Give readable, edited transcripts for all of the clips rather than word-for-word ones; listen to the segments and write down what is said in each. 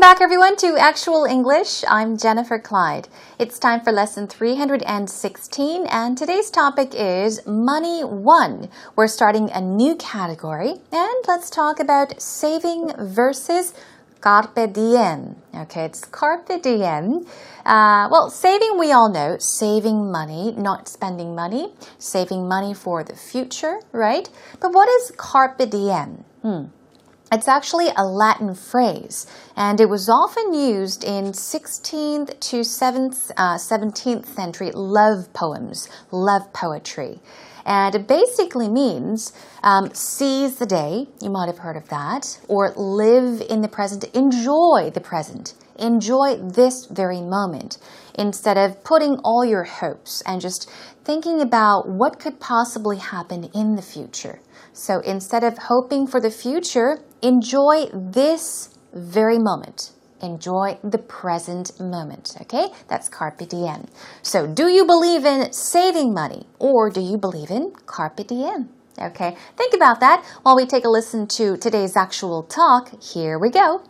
back, everyone, to Actual English. I'm Jennifer Clyde. It's time for lesson 316, and today's topic is Money 1. We're starting a new category, and let's talk about saving versus carpe diem. Okay, it's carpe diem. Well, saving, we all know, saving money, not spending money, saving money for the future, right? But what is carpe diem? It's actually a Latin phrase, and it was often used in 16th to 17th century love poems, love poetry. And it basically means seize the day, you might have heard of that, or live in the present, enjoy the present, enjoy this very moment, instead of putting all your hopes and just thinking about what could possibly happen in the future. So instead of hoping for the future, enjoy this very moment. Enjoy the present moment, okay? That's carpe diem. So do you believe in saving money or do you believe in carpe diem? Okay, think about that while we take a listen to today's actual talk. Here we go.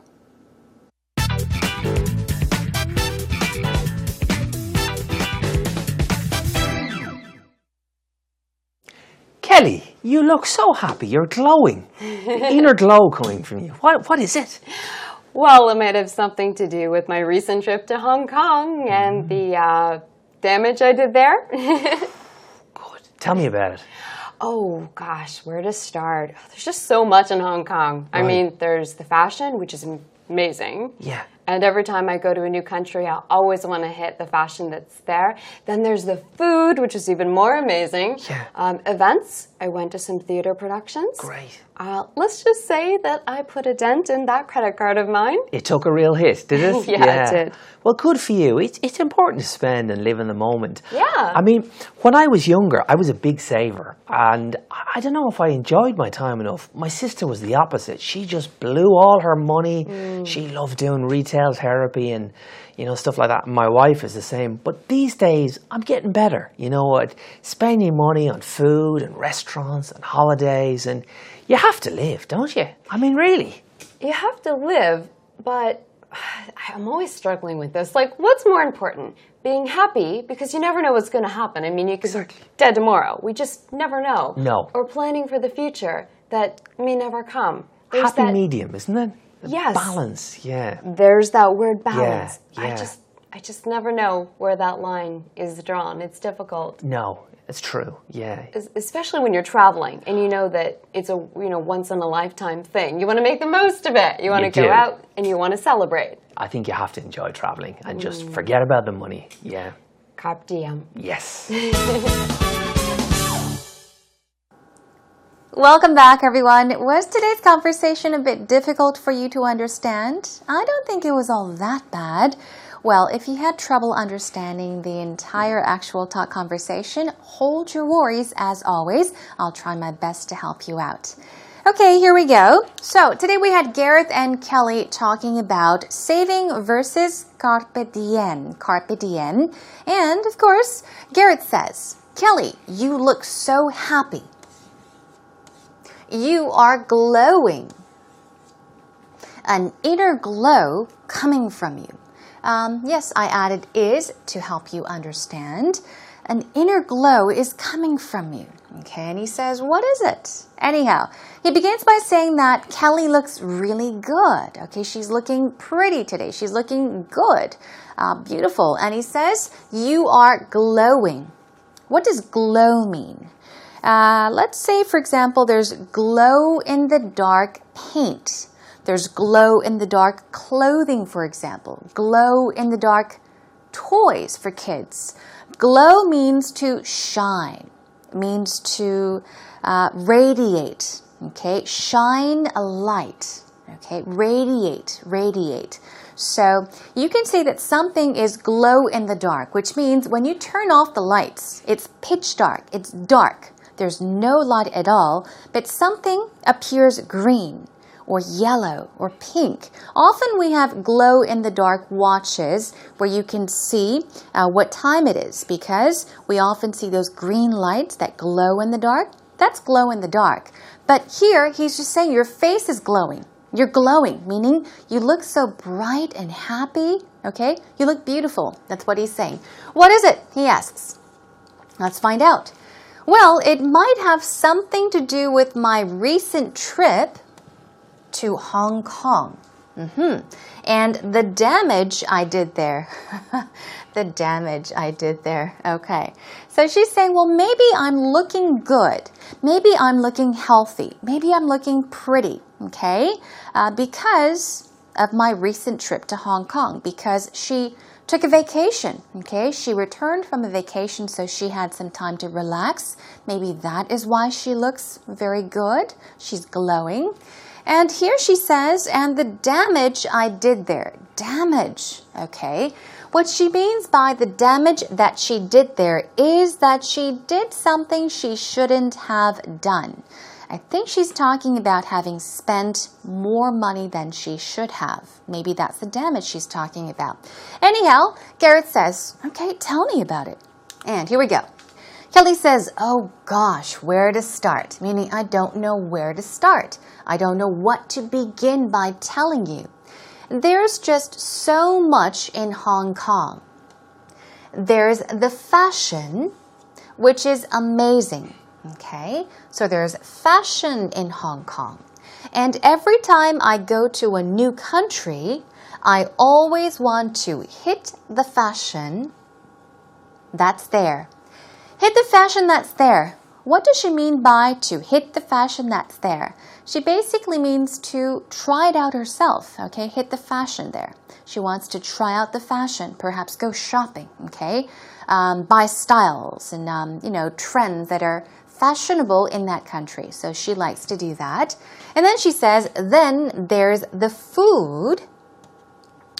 Kelly, you look so happy. You're glowing. Inner glow coming from you. What is it? Well, it might have something to do with my recent trip to Hong Kong and the damage I did there. Good. Tell me about it. Oh, gosh, where to start? There's just so much in Hong Kong. Right. I mean, there's the fashion, which is amazing. Yeah. And every time I go to a new country, I always want to hit the fashion that's there. Then there's the food, which is even more amazing. Yeah. Events. I went to some theater productions. Great. Let's just say that I put a dent in that credit card of mine. It took a real hit, did it? Yeah, it did. Well, good for you. It's important to spend and live in the moment. Yeah. I mean, when I was younger, I was a big saver. And I don't know if I enjoyed my time enough. My sister was the opposite. She just blew all her money. She loved doing retail therapy and, you know, stuff like that. My wife is the same. But these days, I'm getting better. You know what? Spending money on food and restaurants and holidays. And you have to live, don't you? I mean, really. You have to live, but I'm always struggling with this. Like, what's more important? Being happy, because you never know what's going to happen. I mean, you could be dead tomorrow. We just never know. No. Or planning for the future that may never come. Happy medium, isn't it? Yes. Balance, yeah. There's that word balance. Yeah. I just never know where that line is drawn. It's difficult. No, it's true, yeah. Especially when you're traveling and you know that it's a once in a lifetime thing. You want to make the most of it. You want to go out and you want to celebrate. I think you have to enjoy traveling and just forget about the money. Yeah. Carpe diem. Yes. Welcome back, everyone. Was today's conversation a bit difficult for you to understand? I don't think it was all that bad. Well, if you had trouble understanding the entire actual talk conversation, hold your worries as always. I'll try my best to help you out. Okay, here we go. So today we had Gareth and Kelly talking about saving versus carpe diem. Carpe diem. And of course, Gareth says, Kelly, you look so happy. You are glowing. An inner glow coming from you. Yes, I added is to help you understand. An inner glow is coming from you. Okay, and he says, what is it? Anyhow, he begins by saying that Kelly looks really good. Okay, she's looking pretty today. She's looking good, beautiful. And he says, you are glowing. What does glow mean? Let's say, for example, there's glow in the dark paint. There's glow in the dark clothing, for example. Glow in the dark toys for kids. Glow means to shine, means to radiate, okay? Shine a light, okay? Radiate, radiate. So you can say that something is glow in the dark, which means when you turn off the lights, it's pitch dark, it's dark. There's no light at all, but something appears green or yellow or pink. Often we have glow-in-the-dark watches where you can see what time it is because we often see those green lights that glow in the dark. That's glow in the dark. But here, he's just saying your face is glowing. You're glowing, meaning you look so bright and happy, okay? You look beautiful. That's what he's saying. What is it? He asks. Let's find out. Well, it might have something to do with my recent trip to Hong Kong. And the damage I did there. The damage I did there. Okay. So she's saying, well, maybe I'm looking good. Maybe I'm looking healthy. Maybe I'm looking pretty. Okay? Because of my recent trip to Hong Kong. Because she took a vacation. Okay? She returned from a vacation, so she had some time to relax. Maybe that is why she looks very good. She's glowing. And here she says, and the damage I did there. Damage, okay? What she means by the damage that she did there is that she did something she shouldn't have done. I think she's talking about having spent more money than she should have. Maybe that's the damage she's talking about. Anyhow, Garrett says, okay, tell me about it. And here we go. Kelly says, oh gosh, where to start? Meaning, I don't know where to start. I don't know what to begin by telling you. There's just so much in Hong Kong. There's the fashion, which is amazing. Okay, so there's fashion in Hong Kong. And every time I go to a new country, I always want to hit the fashion that's there. Hit the fashion that's there. What does she mean by to hit the fashion that's there? She basically means to try it out herself, okay? Hit the fashion there. She wants to try out the fashion, perhaps go shopping, okay? Buy styles and, trends that are fashionable in that country. So she likes to do that. And then she says, then there's the food,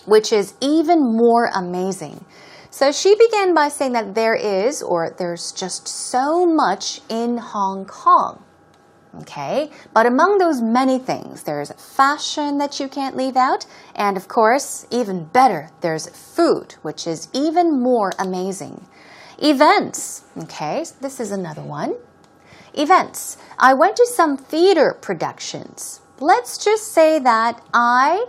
which is even more amazing. So she began by saying that there's just so much in Hong Kong. Okay, but among those many things, there's fashion that you can't leave out. And of course, even better, there's food, which is even more amazing. Events. Okay, so this is another one. Events. I went to some theater productions. Let's just say that I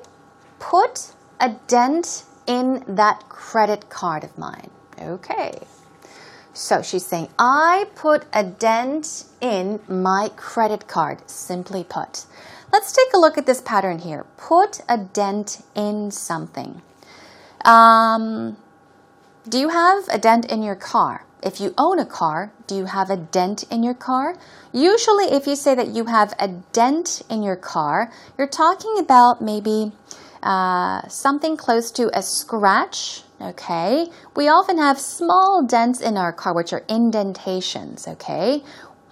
put a dent in that credit card of mine. Okay. So she's saying, I put a dent in my credit card, simply put. Let's take a look at this pattern here. Put a dent in something. Do you have a dent in your car? If you own a car, do you have a dent in your car? Usually if you say that you have a dent in your car, you're talking about maybe something close to a scratch, okay? We often have small dents in our car, which are indentations, okay?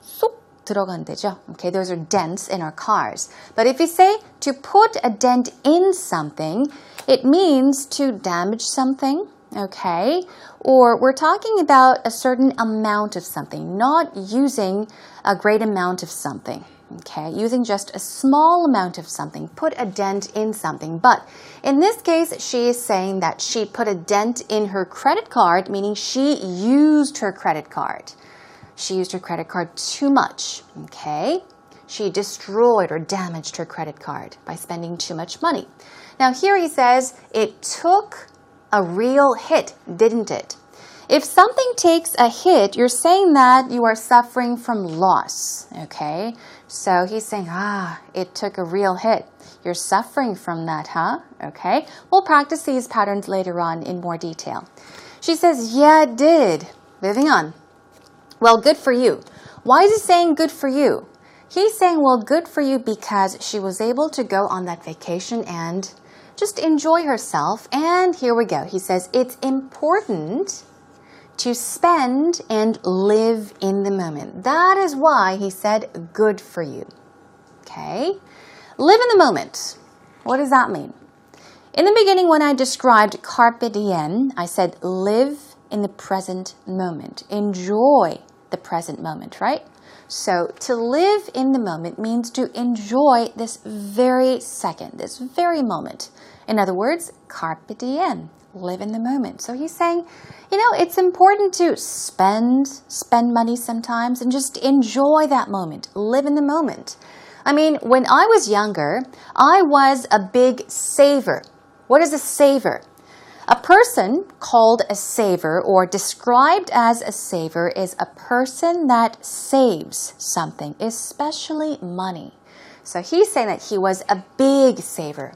쏙 들어간 데죠. Okay, those are dents in our cars. But if you say to put a dent in something, it means to damage something, okay? Or we're talking about a certain amount of something, not using a great amount of something. Okay, using just a small amount of something, put a dent in something. But in this case, she is saying that she put a dent in her credit card, meaning she used her credit card. She used her credit card too much, okay? She destroyed or damaged her credit card by spending too much money. Now here he says, it took a real hit, didn't it? If something takes a hit, you're saying that you are suffering from loss, okay? So he's saying, it took a real hit. You're suffering from that, huh? Okay. We'll practice these patterns later on in more detail. She says, yeah, it did. Moving on. Well, good for you. Why is he saying good for you? He's saying, well, good for you because she was able to go on that vacation and just enjoy herself. And here we go. He says, it's important to spend and live in the moment. That is why he said, good for you. Okay? Live in the moment. What does that mean? In the beginning, when I described carpe diem, I said live in the present moment. Enjoy the present moment, right? So to live in the moment means to enjoy this very second, this very moment. In other words, carpe diem. Live in the moment. So he's saying, it's important to spend money sometimes and just enjoy that moment. Live in the moment. I mean, when I was younger, I was a big saver. What is a saver? A person called a saver or described as a saver is a person that saves something, especially money. So he's saying that he was a big saver,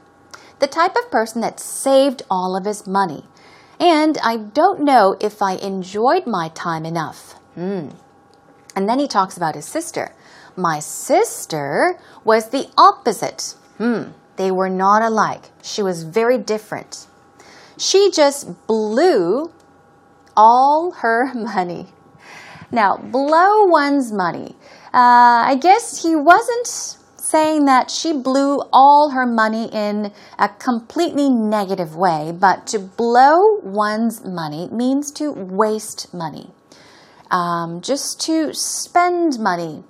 the type of person that saved all of his money. And I don't know if I enjoyed my time enough. And then he talks about his sister. My sister was the opposite. They were not alike. She was very different. She just blew all her money. Now, blow one's money. I guess he wasn't saying that she blew all her money in a completely negative way, but to blow one's money means to waste money. Just to spend money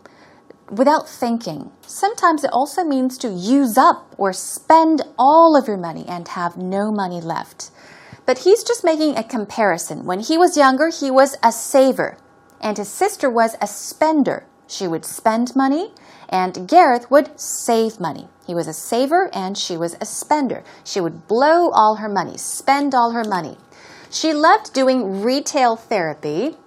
without thinking. Sometimes it also means to use up or spend all of your money and have no money left. But he's just making a comparison. When he was younger, he was a saver, and his sister was a spender. She would spend money, and Gareth would save money. He was a saver, and she was a spender. She would blow all her money, spend all her money. She loved doing retail therapy.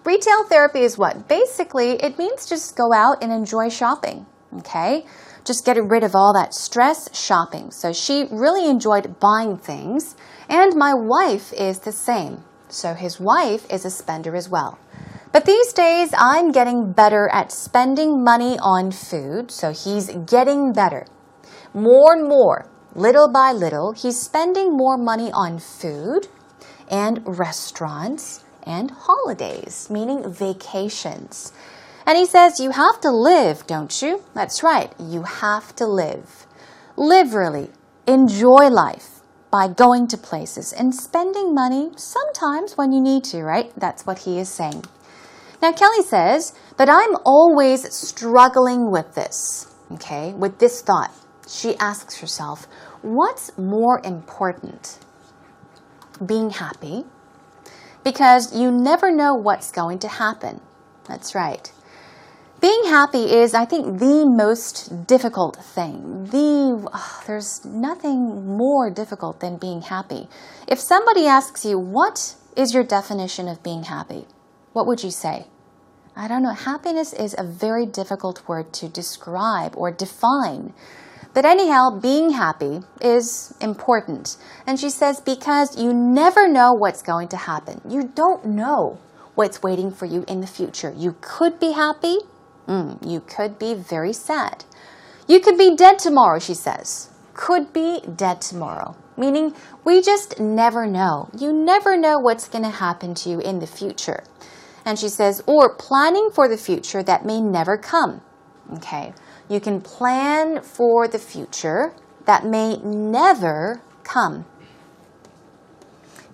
Retail therapy is what? Basically, it means just go out and enjoy shopping, okay? Just get rid of all that stress shopping. So she really enjoyed buying things, and my wife is the same. So his wife is a spender as well. But these days, I'm getting better at spending money on food, so he's getting better. More and more, little by little, he's spending more money on food and restaurants and holidays, meaning vacations. And he says, you have to live, don't you? That's right, you have to live. Live really. Enjoy life by going to places and spending money sometimes when you need to, right? That's what he is saying. Now, Kelly says, but I'm always struggling with this, okay, with this thought. She asks herself, what's more important? Being happy? Because you never know what's going to happen. That's right. Being happy is, I think, the most difficult thing. There's nothing more difficult than being happy. If somebody asks you, what is your definition of being happy? What would you say? I don't know. Happiness is a very difficult word to describe or define. But anyhow, being happy is important. And she says, because you never know what's going to happen. You don't know what's waiting for you in the future. You could be happy. You could be very sad. You could be dead tomorrow, she says. Could be dead tomorrow. Meaning, we just never know. You never know what's going to happen to you in the future. And she says, or planning for the future that may never come. Okay. You can plan for the future that may never come.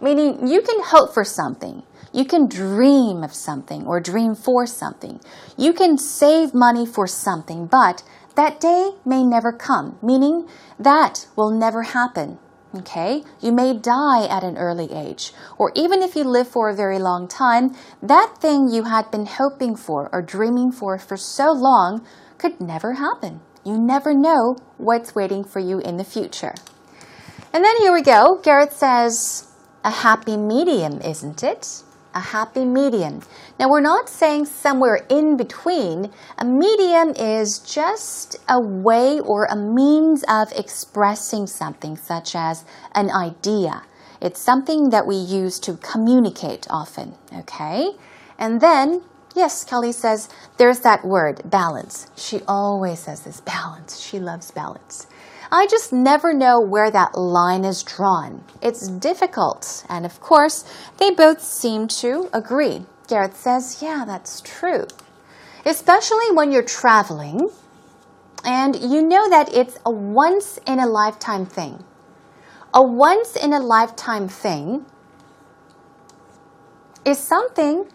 Meaning you can hope for something. You can dream of something or dream for something. You can save money for something, but that day may never come. Meaning that will never happen. Okay? You may die at an early age. Or even if you live for a very long time, that thing you had been hoping for or dreaming for so long could never happen. You never know what's waiting for you in the future. And then here we go. Gareth says, a happy medium, isn't it? A happy medium. Now, we're not saying somewhere in between. A medium is just a way or a means of expressing something, such as an idea. It's something that we use to communicate often, okay? And then, yes, Kelly says, there's that word, balance. She always says this, balance. She loves balance. I just never know where that line is drawn. It's difficult. And of course, they both seem to agree. Gareth says, yeah, that's true. Especially when you're traveling and you know that it's a once-in-a-lifetime thing. A once-in-a-lifetime thing is something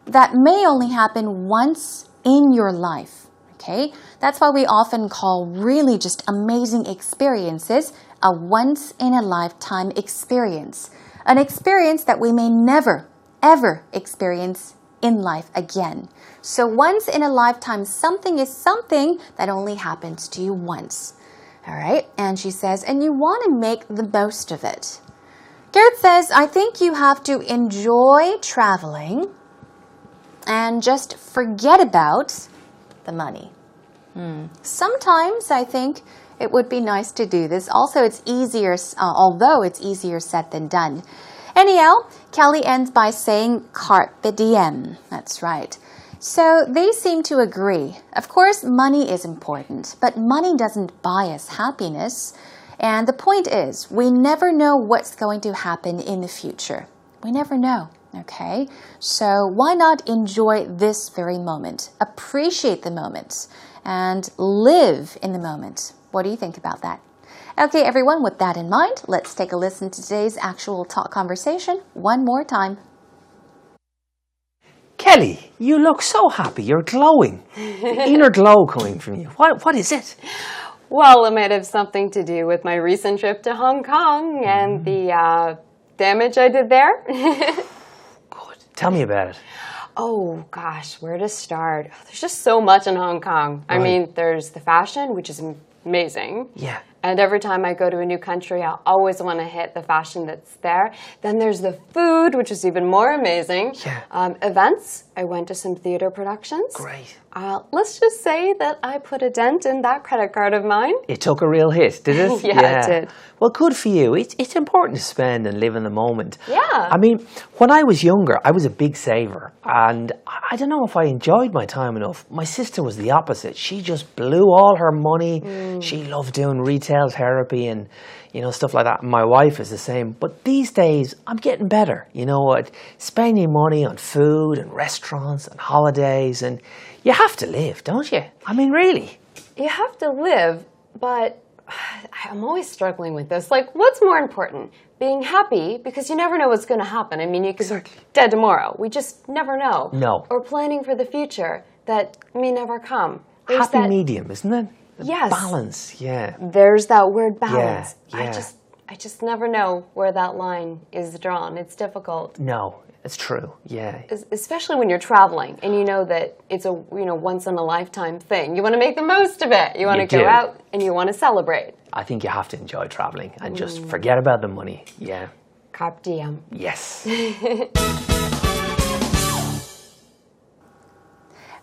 that may only happen once in your life. Okay? That's why we often call really just amazing experiences a once-in-a-lifetime experience. An experience that we may never, ever experience in life again. So once in a lifetime, something is something that only happens to you once. All right? And she says, and you want to make the most of it. Garrett says, I think you have to enjoy traveling and just forget about the money. Sometimes I think it would be nice to do this. Also, it's easier, although it's easier said than done. Anyhow, Kelly ends by saying carpe diem. That's right. So they seem to agree. Of course, money is important, but money doesn't buy us happiness. And the point is, we never know what's going to happen in the future. We never know, okay? So why not enjoy this very moment? Appreciate the moment and live in the moment. What do you think about that? Okay, everyone, with that in mind, let's take a listen to today's actual talk conversation one more time. Kelly, you look so happy. You're glowing. The inner glow coming from you. What is it? Well, it might have something to do with my recent trip to Hong Kong and the damage I did there. Good. Tell me about it. Oh, gosh, where to start? There's just so much in Hong Kong. I mean, there's the fashion, which is amazing. Yeah. And every time I go to a new country, I always want to hit the fashion that's there. Then there's the food, which is even more amazing. Yeah. Events. I went to some theater productions. Great. Let's just say that I put a dent in that credit card of mine. It took a real hit, did it? Yeah, it did. Well, good for you. It's important to spend and live in the moment. Yeah. I mean, when I was younger, I was a big saver. And I don't know if I enjoyed my time enough. My sister was the opposite. She just blew all her money. She loved doing retail therapy and, stuff like that. And my wife is the same. But these days, I'm getting better. Spending money on food and restaurants and holidays. And you have to live, don't you? I mean, really. You have to live, but I'm always struggling with this. Like, what's more important? Being happy, because you never know what's going to happen. I mean, you could be dead tomorrow. We just never know. No. Or planning for the future that may never come. There's Happy medium, isn't it? Yes. Balance, yeah. There's that word balance. Yeah. I just never know where that line is drawn. It's difficult. No, it's true, yeah. Especially when you're traveling and you know that it's a once in a lifetime thing. You want to make the most of it. You want to go out and you want to celebrate. I think you have to enjoy traveling and just forget about the money. Yeah. Carpe diem. Yes.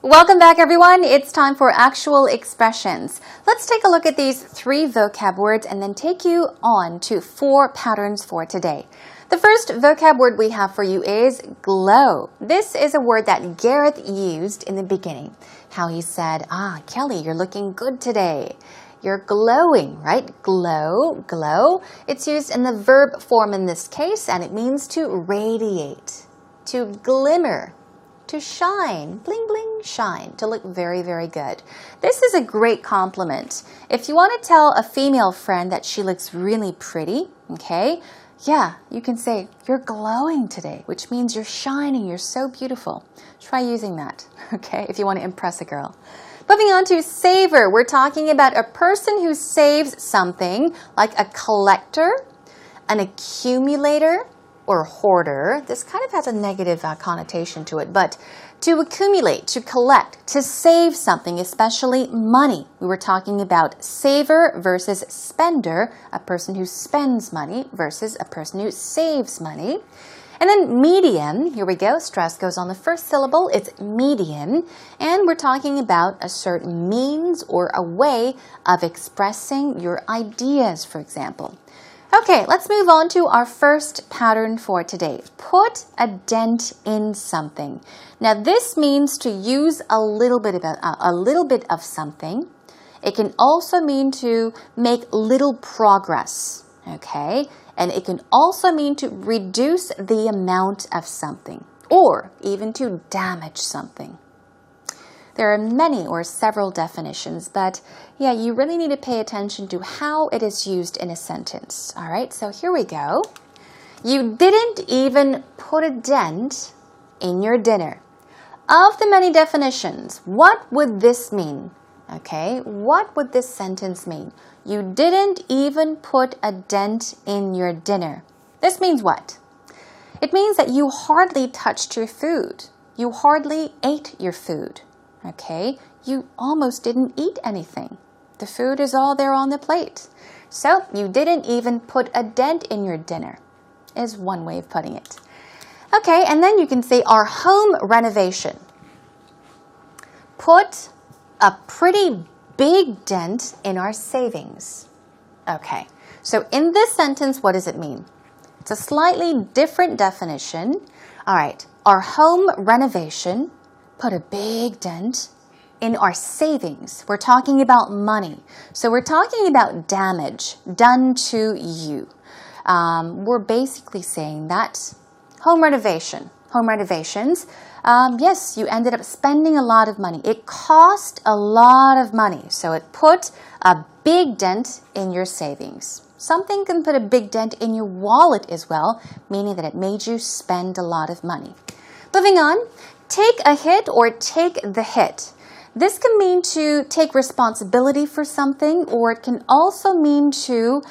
Welcome back, everyone. It's time for actual expressions. Let's take a look at these 3 vocab words and then take you on to 4 patterns for today. The first vocab word we have for you is glow. This is a word that Gareth used in the beginning. How he said, Kelly, you're looking good today. You're glowing, right? Glow, glow. It's used in the verb form in this case, and it means to radiate, to glimmer, to shine, bling, bling, shine, to look very, very good. This is a great compliment. If you want to tell a female friend that she looks really pretty, okay, yeah, you can say, you're glowing today, which means you're shining, you're so beautiful. Try using that, okay, if you want to impress a girl. Moving on to saver, we're talking about a person who saves something, like a collector, an accumulator, or hoarder. This kind of has a negative connotation to it, but to accumulate, to collect, to save something, especially money. We were talking about saver versus spender, a person who spends money versus a person who saves money. And then median, here we go, stress goes on the first syllable, it's median, and we're talking about a certain means or a way of expressing your ideas, for example. Okay, let's move on to our first pattern for today. Put a dent in something. Now, this means to use a little bit of something. It can also mean to make little progress, okay? And it can also mean to reduce the amount of something or even to damage something. There are many or several definitions, but yeah, you really need to pay attention to how it is used in a sentence. All right, so here we go. You didn't even put a dent in your dinner. Of the many definitions, what would this mean? Okay, what would this sentence mean? You didn't even put a dent in your dinner. This means what? It means that you hardly touched your food. You hardly ate your food. Okay? You almost didn't eat anything. The food is all there on the plate. So you didn't even put a dent in your dinner, is one way of putting it. Okay, and then you can say our home renovation. Put a pretty big dent in our savings. Okay, so in this sentence, what does it mean? It's a slightly different definition. All right, our home renovation put a big dent in our savings. We're talking about money. So we're talking about damage done to you. We're basically saying that home renovations, yes, you ended up spending a lot of money. It cost a lot of money. So it put a big dent in your savings. Something can put a big dent in your wallet as well, meaning that it made you spend a lot of money. Moving on, take a hit or take the hit. This can mean to take responsibility for something, or it can also mean to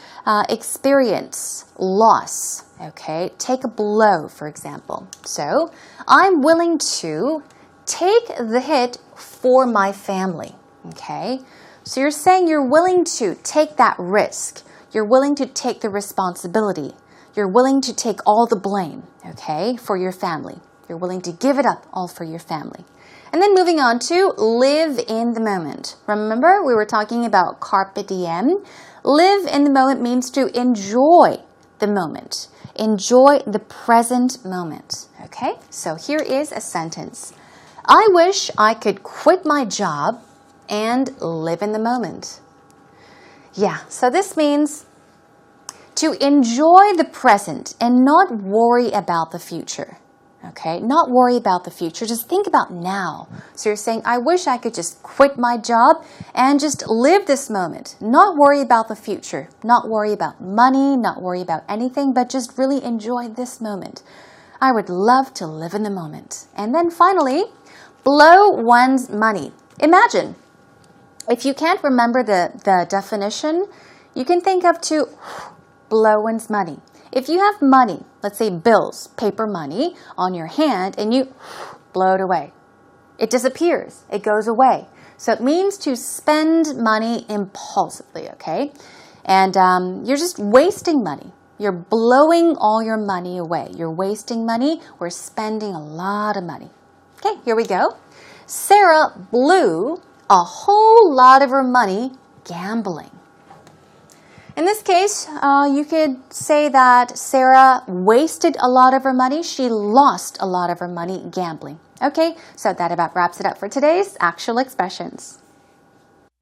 experience loss. Okay, take a blow, for example. So, I'm willing to take the hit for my family. Okay, so you're saying you're willing to take that risk. You're willing to take the responsibility. You're willing to take all the blame, okay, for your family. You're willing to give it up all for your family. And then moving on to live in the moment. Remember, we were talking about carpe diem. Live in the moment means to enjoy the moment. Enjoy the present moment. Okay, so here is a sentence. I wish I could quit my job and live in the moment. Yeah, so this means to enjoy the present and not worry about the future. Okay, not worry about the future. Just think about now. So you're saying, I wish I could just quit my job and just live this moment. Not worry about the future. Not worry about money, not worry about anything, but just really enjoy this moment. I would love to live in the moment. And then finally, blow one's money. Imagine, if you can't remember the definition, you can think of to blow one's money. If you have money, let's say bills, paper money, on your hand and you blow it away, it disappears, it goes away. So it means to spend money impulsively, okay? And you're just wasting money. You're blowing all your money away. You're wasting money. We're spending a lot of money. Okay, here we go. Sarah blew a whole lot of her money gambling. In this case, you could say that Sarah wasted a lot of her money. She lost a lot of her money gambling. Okay, so that about wraps it up for today's actual expressions.